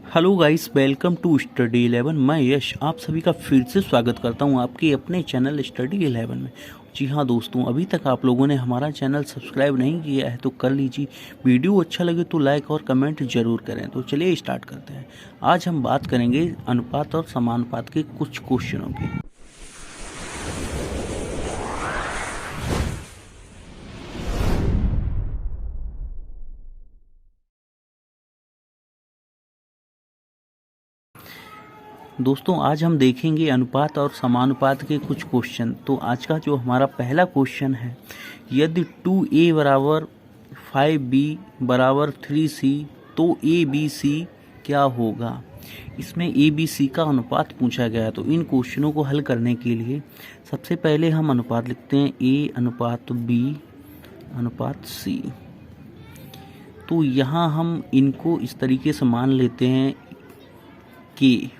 Hello guys, welcome to study 11। मैं यश आप सभी का फिर से स्वागत करता हूं आपके अपने चैनल स्टडी 11 में। जी हाँ दोस्तों, अभी तक आप लोगों ने हमारा चैनल सब्सक्राइब नहीं किया है तो कर लीजिए। वीडियो अच्छा लगे तो लाइक और कमेंट जरूर करें। तो चलिए स्टार्ट करते हैं। आज हम बात करेंगे अनुपात और समानुपात के कुछ क्वेश्चनों की। दोस्तों आज हम देखेंगे अनुपात और समानुपात के कुछ क्वेश्चन। तो आज का जो हमारा पहला क्वेश्चन है, यदि 2a बराबर 5b बराबर 3c तो abc क्या होगा। इसमें abc का अनुपात पूछा गया है। तो इन क्वेश्चनों को हल करने के लिए सबसे पहले हम अनुपात लिखते हैं a अनुपात b अनुपात c। तो यहाँ हम इनको इस तरीके से मान लेते हैं कि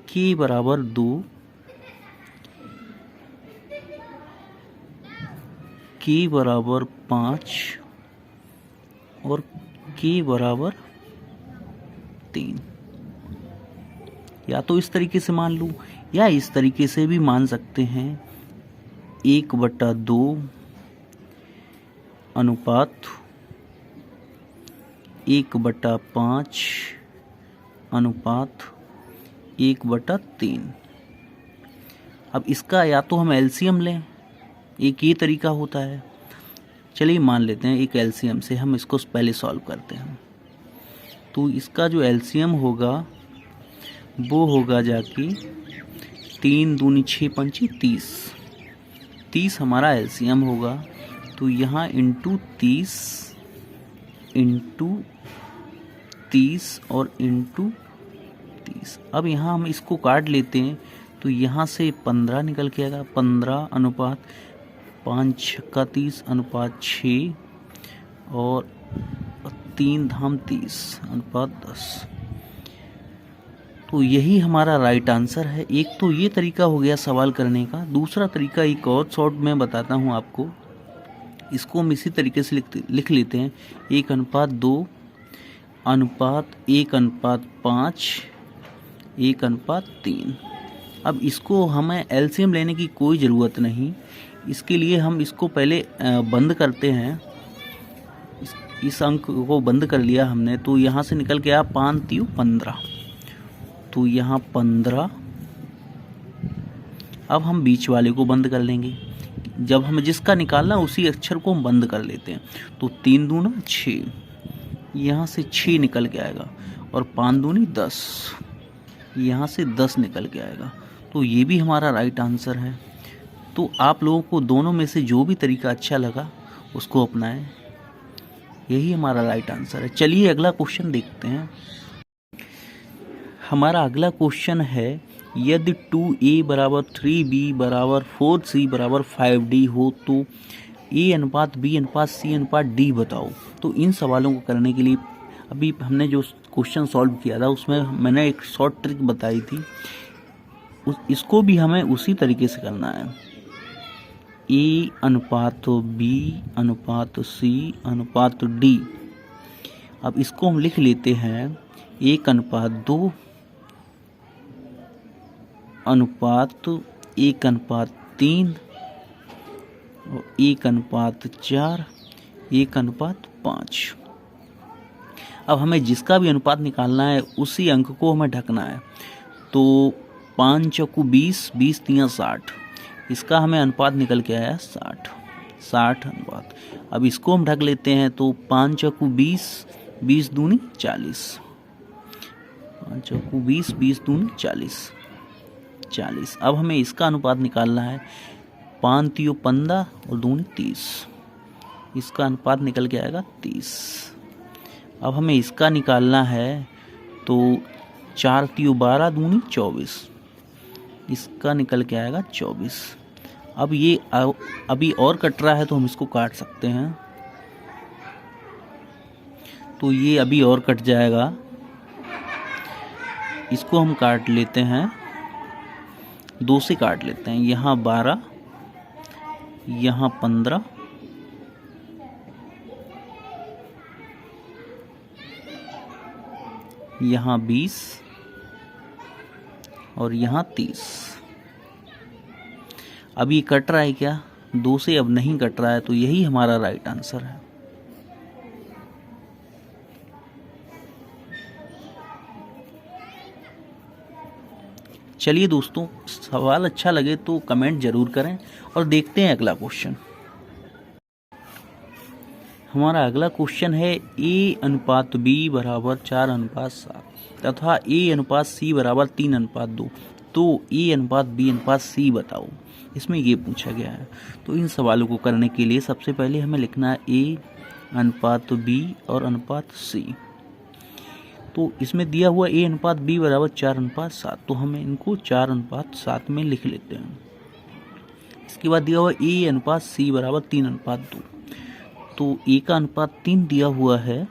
k बराबर 2, k बराबर 5 और k बराबर 3। या तो इस तरीके से मान लूँ या इस तरीके से भी मान सकते हैं। 1/2 अनुपात 1/5 अनुपात 1/3। अब इसका या तो हम एलसीएम लें, एक ये तरीका होता है। चलिए मान लेते हैं एक एलसीएम से हम इसको पहले सॉल्व करते हैं। तो इसका जो एलसीएम होगा वो होगा जाके 3 दूनी 6 पंची 30 हमारा एलसीएम होगा। तो यहाँ इंटू 30 और इंटू 30। अब यहाँ हम इसको काट लेते हैं तो यहाँ से 15 निकल के आएगा। 15 अनुपात 5 छक्का 30 अनुपात 6 और 3 धाम 30 अनुपात 10। तो यही हमारा राइट आंसर है। एक तो ये तरीका हो गया सवाल करने का। दूसरा तरीका एक और शॉर्ट में बताता हूँ आपको। इसको हम इसी तरीके से लिख लेते हैं 1/2 अनुपात 1/5 1/3। अब इसको हमें एलसीएम लेने की कोई ज़रूरत नहीं। इसके लिए हम इसको पहले बंद करते हैं। इस अंक को बंद कर लिया हमने तो यहाँ से निकल के आया 5 3 15। तो यहाँ 15। अब हम बीच वाले को बंद कर लेंगे। जब हमें जिसका निकालना उसी अक्षर को हम बंद कर लेते हैं। तो 3 दूना 6, यहाँ से 6 निकल के आएगा और 5 दूनी 10, यहाँ से 10 निकल के आएगा। तो ये भी हमारा राइट आंसर है। तो आप लोगों को दोनों में से जो भी तरीका अच्छा लगा उसको अपनाएं। यही हमारा राइट आंसर है। चलिए अगला क्वेश्चन देखते हैं। हमारा अगला क्वेश्चन है, यदि 2a बराबर 3b बराबर 4c बराबर 5d हो तो a अनुपात b अनुपात c अनुपात d बताओ। तो इन सवालों को करने के लिए अभी हमने जो क्वेश्चन सॉल्व किया था उसमें मैंने एक शॉर्ट ट्रिक बताई थी। इसको भी हमें उसी तरीके से करना है। a अनुपात b अनुपात c अनुपात d। अब इसको हम लिख लेते हैं 1/2 अनुपात 1/3 और 1/4 1/5। अब हमें जिसका भी अनुपात निकालना है उसी अंक को हमें ढकना है। तो 5 चौकू 20 20 3 60। इसका हमें अनुपात निकल के आया 60 अनुपात। अब इसको हम ढक लेते हैं तो 5 चौकू 20 20 दूनी 40, 5 चौकू 20 20 दूनी 40। अब हमें इसका अनुपात निकालना है। 5 3 15 और दूनी 30। इसका अनुपात निकल के आएगा 30। अब हमें इसका निकालना है तो 4 3 12 दूनी 24। इसका निकल के आएगा 24। अब ये अभी और कट रहा है तो हम इसको काट सकते हैं। तो ये अभी और कट जाएगा। इसको हम काट लेते हैं, 2 से काट लेते हैं। यहाँ 12 यहाँ 15 यहाँ 20 और यहाँ 30। अब ये कट रहा है क्या? 2 से अब नहीं कट रहा है, तो यही हमारा राइट आंसर है। चलिए दोस्तों, सवाल अच्छा लगे तो कमेंट जरूर करें और देखते हैं अगला क्वेश्चन। हमारा अगला क्वेश्चन है A/B बराबर 4/7 तथा A/C बराबर 3/2, तो A/B/C बताओ। इसमें ये पूछा गया है। तो इन सवालों को करने के लिए सबसे पहले हमें लिखना है A/B और अनुपात C। तो इसमें दिया हुआ A/B बराबर 4/7, तो हमें इनको 4/7 में लिख लेते हैं। इसके बाद दिया हुआ A/C बराबर 3/2, तो A का अनुपात 3 दिया हुआ है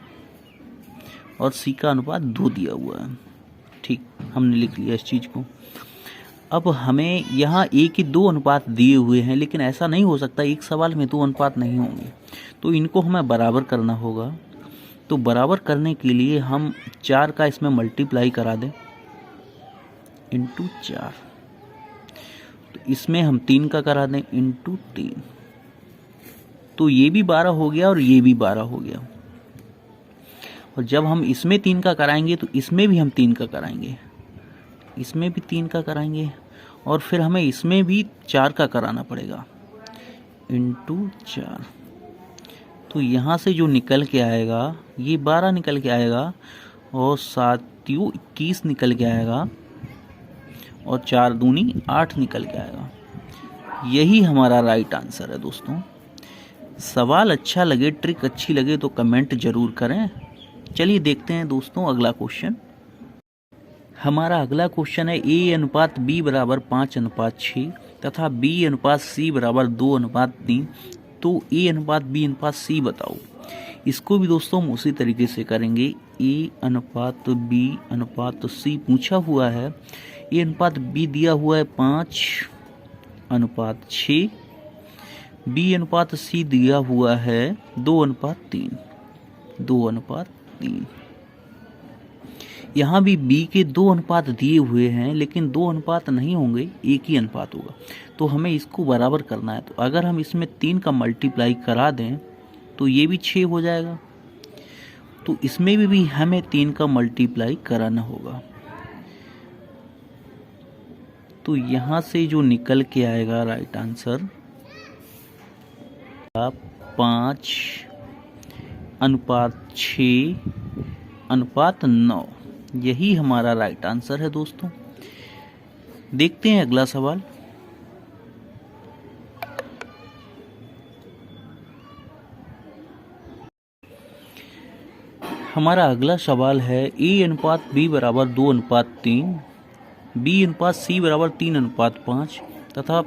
और C का अनुपात 2 दिया हुआ है। ठीक, हमने लिख लिया इस चीज़ को। अब हमें यहाँ A के 2 अनुपात दिए हुए हैं, लेकिन ऐसा नहीं हो सकता, एक सवाल में 2 अनुपात नहीं होंगे, तो इनको हमें बराबर करना होगा। तो बराबर करने के लिए हम 4 का इसमें मल्टीप्लाई करा दें इंटू 4, तो इसमें हम 3 का करा दें इंटू 3, तो ये भी 12 हो गया और ये भी 12 हो गया। और जब हम इसमें 3 का कराएंगे तो इसमें भी हम 3 का कराएंगे, इसमें भी 3 का कराएंगे, और फिर हमें इसमें भी 4 का कराना पड़ेगा इंटू 4। तो यहाँ से जो निकल के आएगा ये 12 निकल के आएगा, और 7 21 निकल के आएगा, और 4 दूनी 8 निकल के आएगा। यही हमारा राइट आंसर है दोस्तों। सवाल अच्छा लगे, ट्रिक अच्छी लगे तो कमेंट जरूर करें। चलिए देखते हैं दोस्तों अगला क्वेश्चन। हमारा अगला क्वेश्चन है A/B बराबर 5/6 तथा B/C बराबर 2/3, तो A/B/C बताओ। इसको भी दोस्तों हम उसी तरीके से करेंगे। A/B/C पूछा हुआ है। A/B दिया हुआ है 5/6, B/C दिया हुआ है 2/3, 2/3। यहाँ भी B के 2 अनुपात दिए हुए हैं, लेकिन 2 अनुपात नहीं होंगे, एक ही अनुपात होगा, तो हमें इसको बराबर करना है। तो अगर हम इसमें 3 का मल्टीप्लाई करा दें तो ये भी 6 हो जाएगा, तो इसमें भी हमें 3 का मल्टीप्लाई कराना होगा। तो यहाँ से जो निकल के आएगा राइट आंसर 5/6/9, यही हमारा राइट आंसर है दोस्तों। देखते हैं अगला सवाल। हमारा अगला सवाल है A/B बराबर 2/3, B/C बराबर 3/5 तथा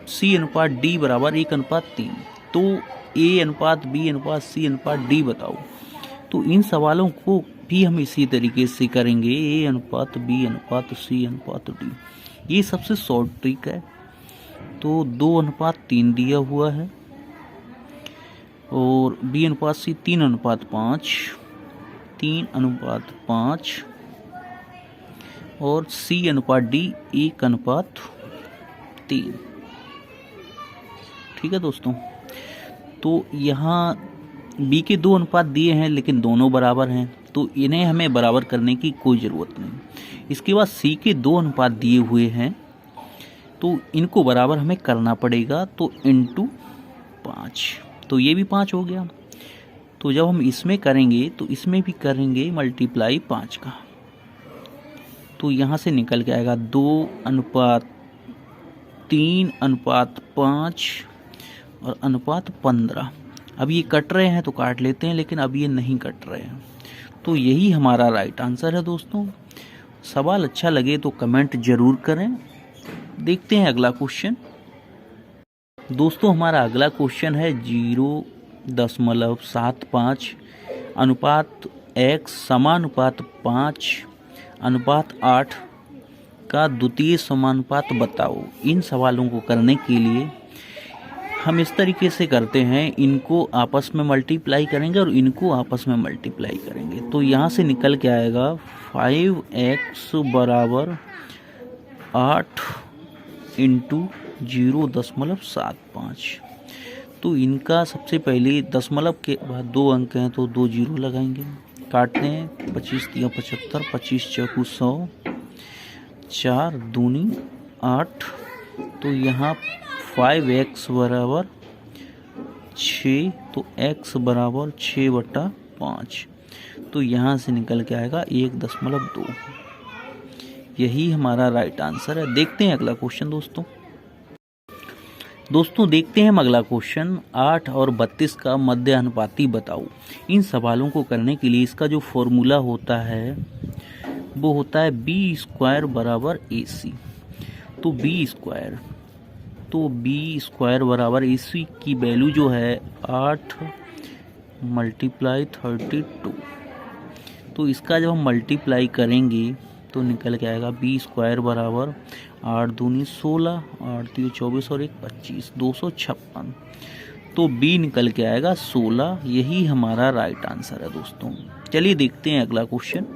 C/D बराबर 1/3, तो A/B/C/D बताओ। तो इन सवालों को भी हम इसी तरीके से करेंगे, A/B/C/D। ये सबसे शॉर्ट ट्रिक है। तो 2/3 दिया हुआ है, और B/C 3/5, 3/5, और C/D 1/3। ठीक है दोस्तों। तो यहाँ B के 2 अनुपात दिए हैं, लेकिन दोनों बराबर हैं, तो इन्हें हमें बराबर करने की कोई ज़रूरत नहीं। इसके बाद C के 2 अनुपात दिए हुए हैं, तो इनको बराबर हमें करना पड़ेगा, तो इंटू 5, तो ये भी 5 हो गया। तो जब हम इसमें करेंगे तो इसमें भी करेंगे मल्टीप्लाई 5 का, तो यहाँ से निकल के आएगा 2/3/5 और अनुपात 15। अब ये कट रहे हैं तो काट लेते हैं, लेकिन अब ये नहीं कट रहे हैं, तो यही हमारा राइट आंसर है दोस्तों। सवाल अच्छा लगे तो कमेंट जरूर करें। देखते हैं अगला क्वेश्चन। दोस्तों हमारा अगला क्वेश्चन है 0.75 अनुपात x समानुपात 5/8 का द्वितीय समानुपात बताओ। इन सवालों को करने के लिए हम इस तरीके से करते हैं, इनको आपस में मल्टीप्लाई करेंगे और इनको आपस में मल्टीप्लाई करेंगे। तो यहाँ से निकल के आएगा 5x बराबर 8 इंटू 0.75। तो इनका सबसे पहले दशमलव के बाद 2 अंक हैं तो 2 जीरो लगाएंगे, काटते हैं। 25 तिया 75, 25 चौकू 100, 4 दूनी 8। तो यहाँ 5x बराबर 6, तो x बराबर 6/5। तो यहाँ से निकल के आएगा 1.2। यही हमारा राइट आंसर है। देखते हैं अगला क्वेश्चन दोस्तों देखते हैं हम अगला क्वेश्चन। 8 और 32 का मध्य अनुपाती बताओ। इन सवालों को करने के लिए इसका जो फॉर्मूला होता है वो होता है b² बराबर AC। तो b² बराबर AC की वैल्यू जो है 8 × 32। तो इसका जब हम मल्टीप्लाई करेंगे तो निकल के आएगा b² बराबर 8 दूनी 16, 8 तिया 24 और 1 25, 256। तो b निकल के आएगा 16। यही हमारा राइट आंसर है दोस्तों। चलिए देखते हैं अगला क्वेश्चन।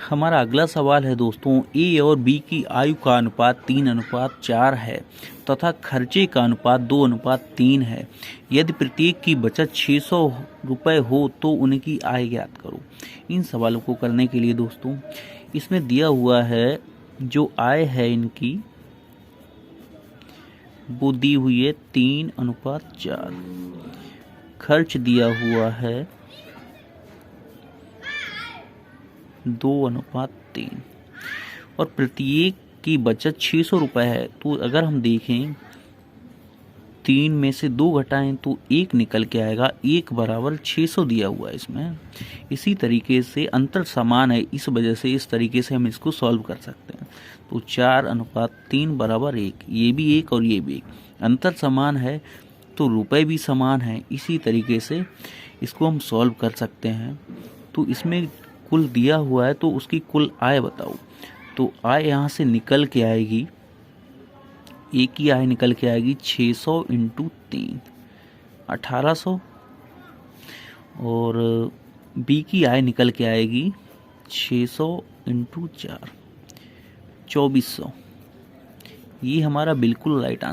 हमारा अगला सवाल है दोस्तों, ए और बी की आयु का अनुपात 3:4 है तथा खर्चे का अनुपात 2:3 है। यदि प्रत्येक की बचत 600 रुपये हो तो उनकी आय ज्ञात करो। इन सवालों को करने के लिए दोस्तों इसमें दिया हुआ है जो आय है इनकी वो दी हुई है 3:4, खर्च दिया हुआ है 2:3 और प्रत्येक की बचत 600 रुपये है। तो अगर हम देखें 3 में से 2 घटाएं तो 1 निकल के आएगा। 1 बराबर 600 दिया हुआ है इसमें। इसी तरीके से अंतर समान है, इस वजह से इस तरीके से हम इसको सॉल्व कर सकते हैं। तो 4:3 बराबर 1, ये भी 1 और ये भी 1। अंतर समान है तो रुपए भी समान है, इसी तरीके से इसको हम सॉल्व कर सकते हैं। तो इसमें कुल दिया हुआ है तो उसकी कुल आय बताओ। तो आय यहाँ से निकल के आएगी, ए की आय निकल के आएगी 600 × 3 1800 और बी की आय निकल के आएगी 600 × 4 2400। ये हमारा बिल्कुल राइट आंसर।